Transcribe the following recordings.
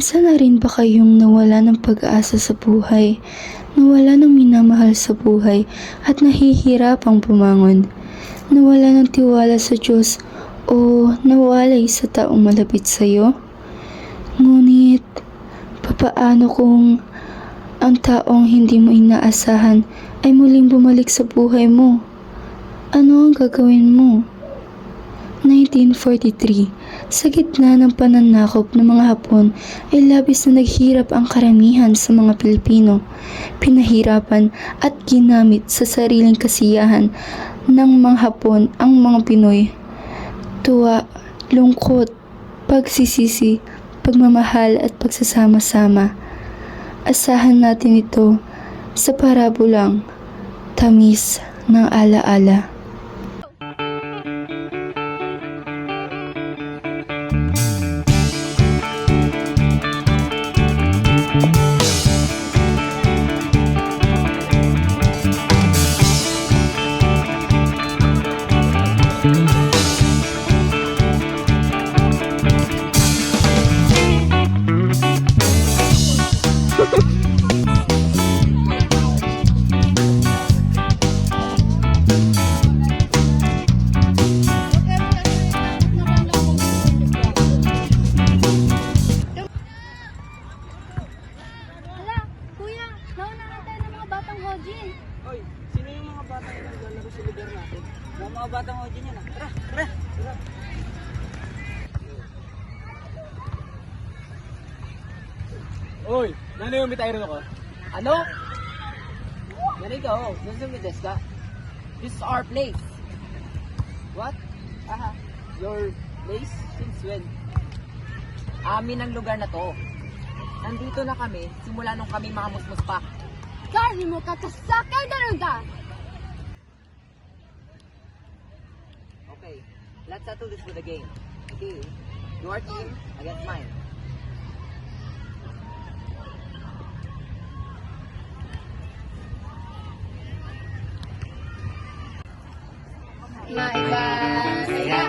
Minsan na rin ba kayong nawala ng pag-asa sa buhay, nawala ng minamahal sa buhay at nahihirapang bumangon, nawala ng tiwala sa Diyos o nawalay sa taong malapit sa iyo? Ngunit, papaano kung ang taong hindi mo inaasahan ay muling bumalik sa buhay mo? Ano ang gagawin mo? 1943, sa gitna ng pananakop ng mga Hapon ay labis na naghirap ang karamihan sa mga Pilipino. Pinahirapan at ginamit sa sariling kasiyahan ng mga Hapon ang mga Pinoy. Tuwa, lungkot, pagsisisi, pagmamahal at pagsasama-sama. Asahan natin ito sa parabolang Tamis ng Alaala. Oy, sino yung mga batang yung naglalaro sa lugar natin? Mga batang Hojin yan ah. Tara, tara, tara. Oy, nano yung mitayro ko? Ano? Ganito, doon sa mides ka. This is our place. What? Aha, your place? Since when? Amin ang lugar na to. Nandito na kami, simula nung kami mga musmus pa. 誰もかかさかいだるんだ Okay, let's settle this with a game. Okay, your team against mine. Maibahaya.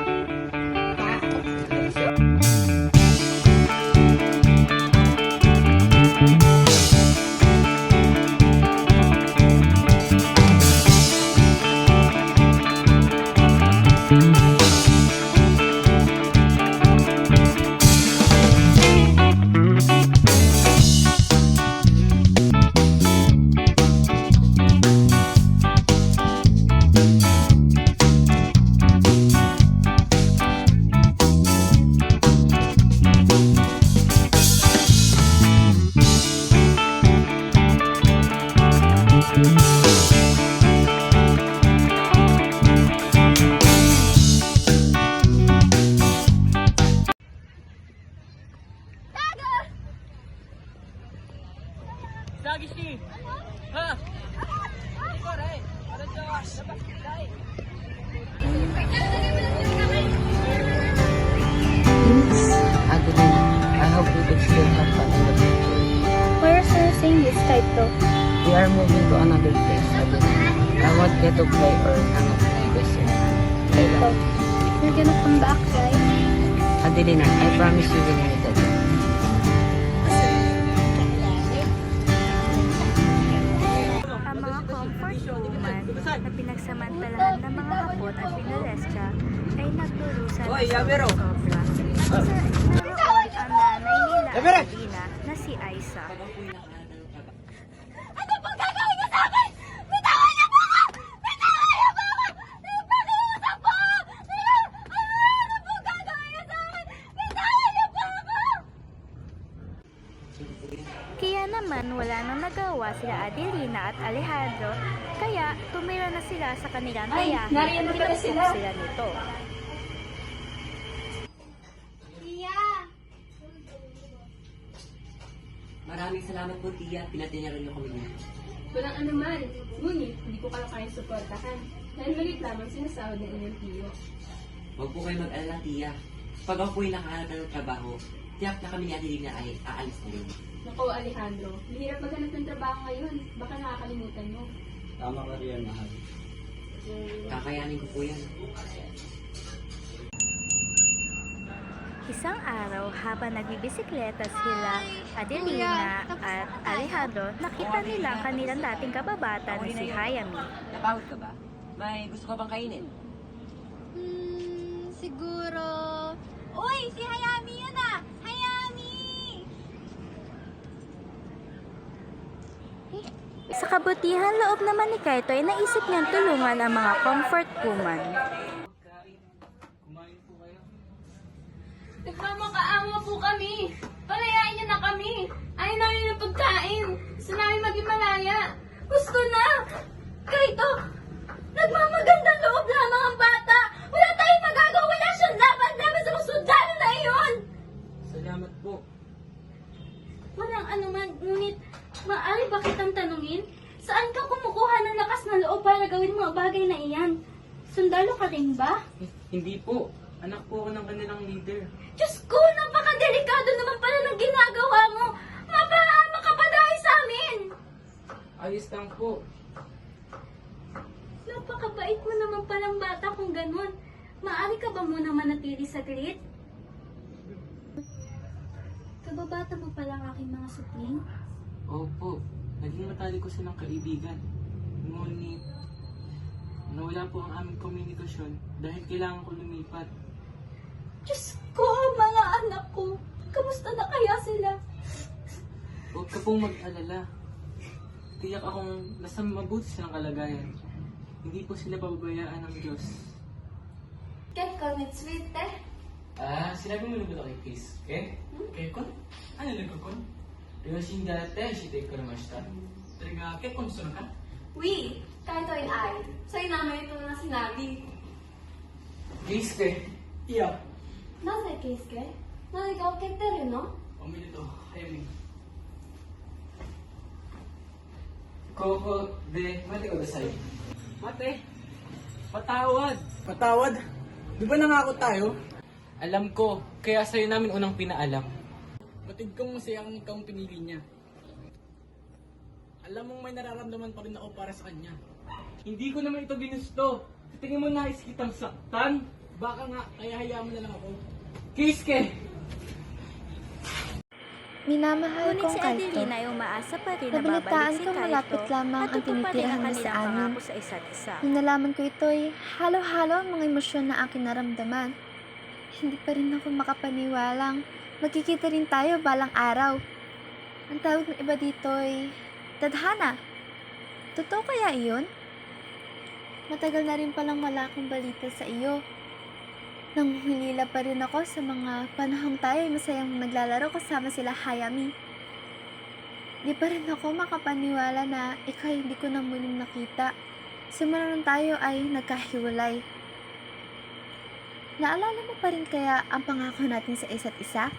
Lagi sih. Ha? Corre. Ada jalan. Dapat dai. Adeline, I hope we can still have fun in the future. Why are you saying this type though? We are moving to another place, Adeline. I won't get to play or hang out this year. So, you're gonna come back, right? Adeline, I promise you will meet again. Ang mga comfort woman na pinagsamantalahan ng mga Hapon at Pinalesya ay nagdurusa Hoy, ng Yabero! sobra. At isa naroon ang nanay nila Yabero! Adina na si Aiza. Ano pong gagawin niyo sa akin? Bitawan niyo po ako! Bitawan niyo po ako! Pakiusap po! Ano pong gagawin niyo sa akin? Bitawan niyo po ako! Kaya naman wala nang nagawa sila Adelina at Alejandro, kaya tumira na sila sa kanilang tayahin at pinagpok sila nito. Tia! Maraming salamat po, Tia. Pinatinaran niyo kami niya. Walang anuman, ngunit hindi ko kayo kayang suportahan dahil malit lamang sinasahod ng inyong tiyo. Huwag po kayo mag-alala, Tia. Pag ako po'y nakahanap ng trabaho, tiyak na kami ni Adelina ay aalis na rin. Naku, Alejandro, mahirap maghanap ng trabaho ngayon. Baka nakakalimutan mo. Tama ka riyan, mahal. Kakayanin ko po yan. Isang araw habang nagbibisikleta sila Adelina at Alejandro, nakita nila ang kanilang dating kababata na si Hayami. Napagod ka ba? May gusto ka bang kainin? Siguro... Uy! Si Hayami yun ah! Hayami! Sa kabutihan loob naman ni Kaito ay naisip niyang tulungan ang mga comfort woman. Kumain po kayo. Nagmamakaawa po kami. Palayain niyo na kami. Ayaw namin ng pagkain. Gusto namin maging malaya. Gusto na! Kaito! Nagmamagandang loob lamang ang bata! Wala tayong magagawa! Wala siyang laban laban sa mga sundalo na iyon! Salamat po. Walang anuman, ngunit maaari ba kitang tanungin? Saan ka kumukuha ng lakas ng loob para gawin mga bagay na iyan? Sundalo ka rin ba? Hindi po. Anak po ako ng kanilang leader. Diyos ko, napakadelikado naman pala ng ginagawa mo! Mapahamak ka pa dahil sa amin! Ayos lang po. Napakabait mo naman palang bata kung ganun. Maaari ka ba muna manatili saglit? Kababata mo pala ang aking mga supling. Opo. Naging matalik ko silang kaibigan. Ngunit, nawala po ang aming komunikasyon dahil kailangan ko lumipat. Diyos ko, mga anak ko! Kamusta na kaya sila? Huwag ka pong mag-alala. Tiyak akong nasa mabuti silang kalagayan. Hindi po sila pababayaan ng Diyos. Kekon, it's sweet eh. Sinabi mo na ba ito kay Chris? Kekon? Ano nagkakon? Ryoshin date, shite karamashita. Talaga, kekon sino ka? Oui, Kaito and I. Sa'yo namin ito na sinabi. Chris ke? Iya. なぜケイスケ何か起きてるの おめでとう、早めに。ここで、待ってください。待って。Patawad! Patawad? Di ba nangako tayo? Alam ko, kaya sa'yo namin unang pinaalam. Batid kong masayang ikaw ang pinili niya. Alam mong may nararamdaman pa rin ako para sa kanya. Hindi ko naman ito ginusto. Sa tingin mo nais kitang saktan? Baka nga, kaya hayaan mo na lang ako. Kiske! Minamahal Ngunit kong si Kaito. Adelina ay umaasa pa rin na Nabalitaan babalik si ko Kaito malapit lamang at ang tutuparin tinitirahan ang niya kanilang sa amin. pangako sa isa't isa. Nung nalaman ko ito'y halo-halo ang mga emosyon na aking naramdaman. Hindi pa rin ako makapaniwalang magkikita rin tayo balang araw. Ang tawag ng iba dito'y tadhana. Totoo kaya iyon? Matagal na rin palang wala akong balita sa iyo. Nanghihilila pa rin ako sa mga panahong tayo ay masayang naglalaro kasama sila Hayami. Di pa rin ako makapaniwala na ikaw hindi ko na muling nakita. Simula nung tayo ay nagkahiwalay. Naalala mo pa rin kaya ang pangako natin sa isa't isa?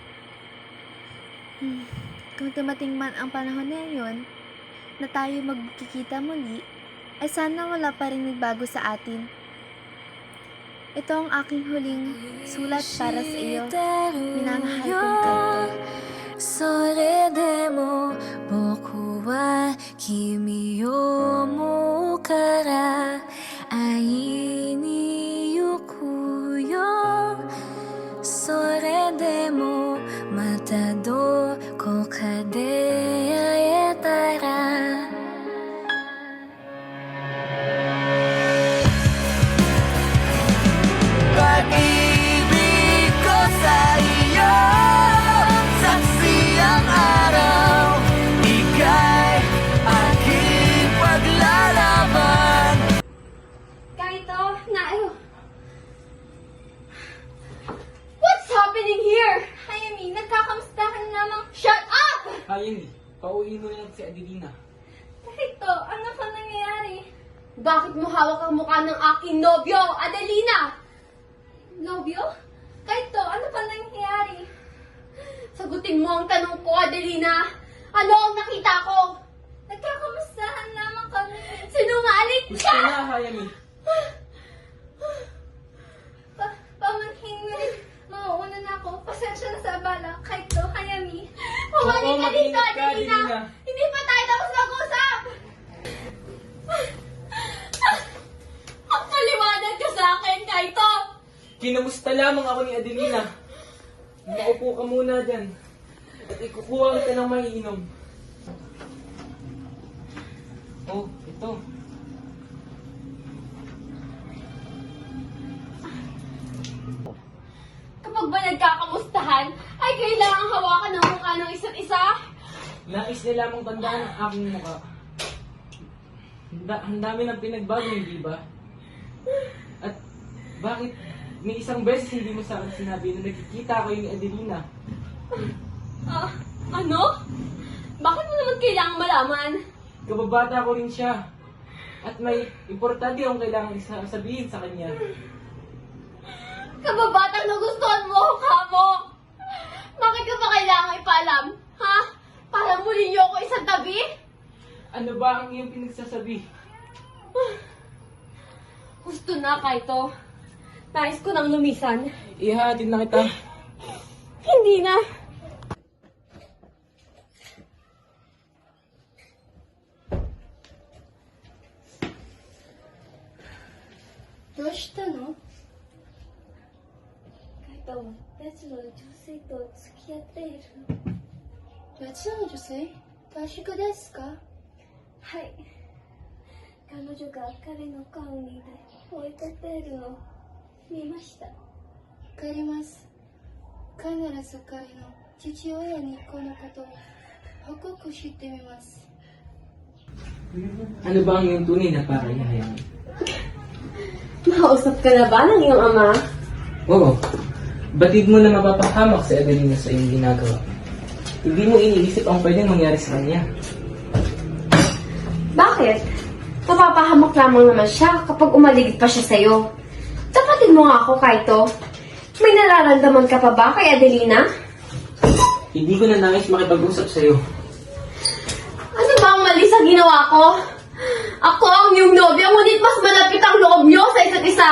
Kung dumating man ang panahon na yun, na tayo magkikita muli, ay sana wala pa rin nagbago sa atin. Ito ang aking huling sulat para sa iyo. Minamahal kong Kaito. それでも僕は君を思うから会いに行くよそれでもまたどこかで会えたら Pag-ibig ko sa iyo Saksi ang araw Ika'y aking paglalaban Kaito, naayo. What's happening here? Hayami, nagkakamustahan lamang. Shut up! Hayami, pauwiin mo lang si Adelina. Kaito, ano ka nangyayari? Bakit mo hawak ang mukha ng aking nobyo, Adelina? Nobyo? Kaito, ano pa nangyayari? Sagutin mo ang tanong ko, Adelina. Ano ang nakita ko? Nagkakamustahan lamang kami. Sinungaling Gusto ka! na, Hayami. Pamangkin mo rin. Mauuna na ako. Pasensya na sa abala. Kaito, Hayami. Oo, Bumalik ka dito, mag-ingat ka, Adelina. Adelina. Hindi pa tayo tapos mag-usap. Magpaliwanag ka sa akin, Kaito. Kinamusta lamang ako ni Adelina. Maupo ka muna dyan. At ikukuha kita ng maiinom. Oh, ito. Kapag ba nagkakamustahan, ay kailangang hawakan ng mukha ng isa't isa? Nais nila mong tandaan ang aking mukha. Ang dami ng pinagbago, hindi ba? At bakit may isang beses hindi mo sa akin sinabi na nagkikita kayo ni Adelina? Ano? Bakit mo naman kailangang malaman? Kababata ko rin siya. At may importante akong kailangan sabihin sa kanya. Kababatang nagustuhan mo, kamo! Bakit ka ba kailangang ipaalam? Ha? Para muli niyo ako isang tabi? Ano ba ang iyong pinagsasabi? Gusto na, Kaito. Nais ko nang lumisan. Ihahatid na kita. Hindi na. どうしたの？カイト、別の女性と付き合っている。別の女性？確かですか？はい。彼女が彼の顔に置いてっているのを見ました。わかります。必ず彼の父親にこのことを報告してみます。 Ano ba ang iyong tunay na pakayahayang? Nakausap ka na ba ng iyong ama? Oo. Batid mo na mapapahamak si Adelina sa iyong ginagawa. Hindi mo iniisip ang pwedeng mangyari sa kanya. Bakit? Napapahamak lamang naman siya kapag umaligid pa siya sa'yo. Tapatin mo nga ako, Kaito. May nararamdaman ka pa ba kay Adelina? Hindi ko na nais makipag-usap sa iyo. Ano ba ang mali sa ginawa ko? Ako ang iyong nobya, ngunit mas malapit ang loob niyo sa isa't isa.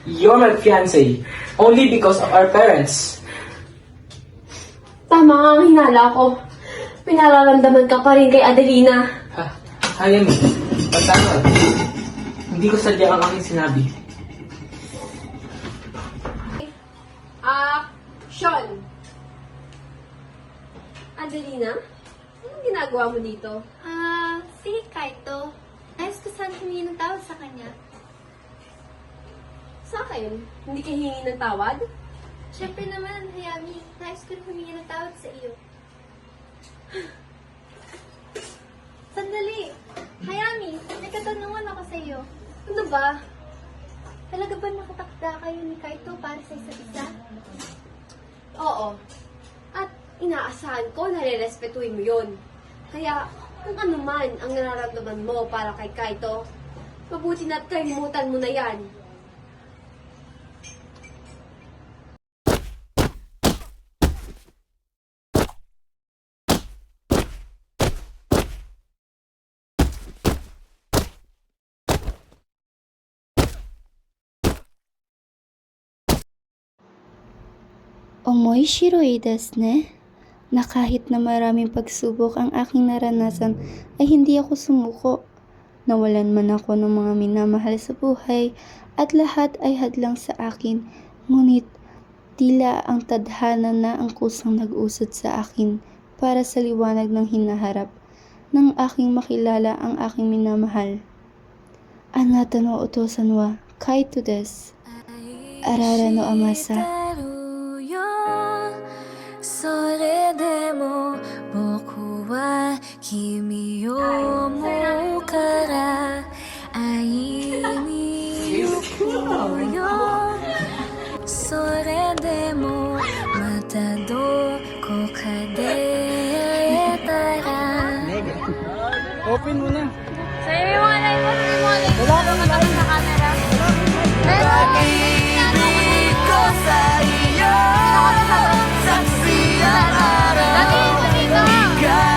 You're my fiancé, only because of our parents. Tama nga ang hinala ko. Pinararamdaman ka pa rin kay Adelina. Hayami, pagtangal. Hindi ko sadya ang aking sinabi. Action! Adelina? Anong ginagawa mo dito? Sige Kaito. Ayos ko saan humingi ng tawad sa kanya. Sa akin? Hindi ka hingi ng tawad? Siyempre naman, Hayami, nais ko humingi ng tawad sa iyo. Sandali! Hayami, may katanungan ako sa iyo. Ano ba? Talaga ba nakatakda kayo ni Kaito para sa isa't isa? Oo. At inaasahan ko na rerespetuhin mo yun. Kaya, kung ano man ang nararamdaman mo para kay Kaito, mabuti na't kalimutan mo na yan. Omoishiroi desu ne, na kahit na maraming pagsubok ang aking naranasan ay hindi ako sumuko. Nawalan man ako ng mga minamahal sa buhay at lahat ay hadlang sa akin, ngunit tila ang tadhana na ang kusang nag-usad sa akin para sa liwanag ng hinaharap nang aking makilala ang aking minamahal. Anata no otosan wa Kaito desu. Arara no amasa. それでも僕は君を思うから会いに行くよそれでもまたどこかで会えたら Open mo na. Sa'yo yung mga live mo, sa'yo yung mga live mo. Wala ka naman sa camera. Pero, Pag-ibig ko sa iyo, saksi ang araw, dati, dito. ika'y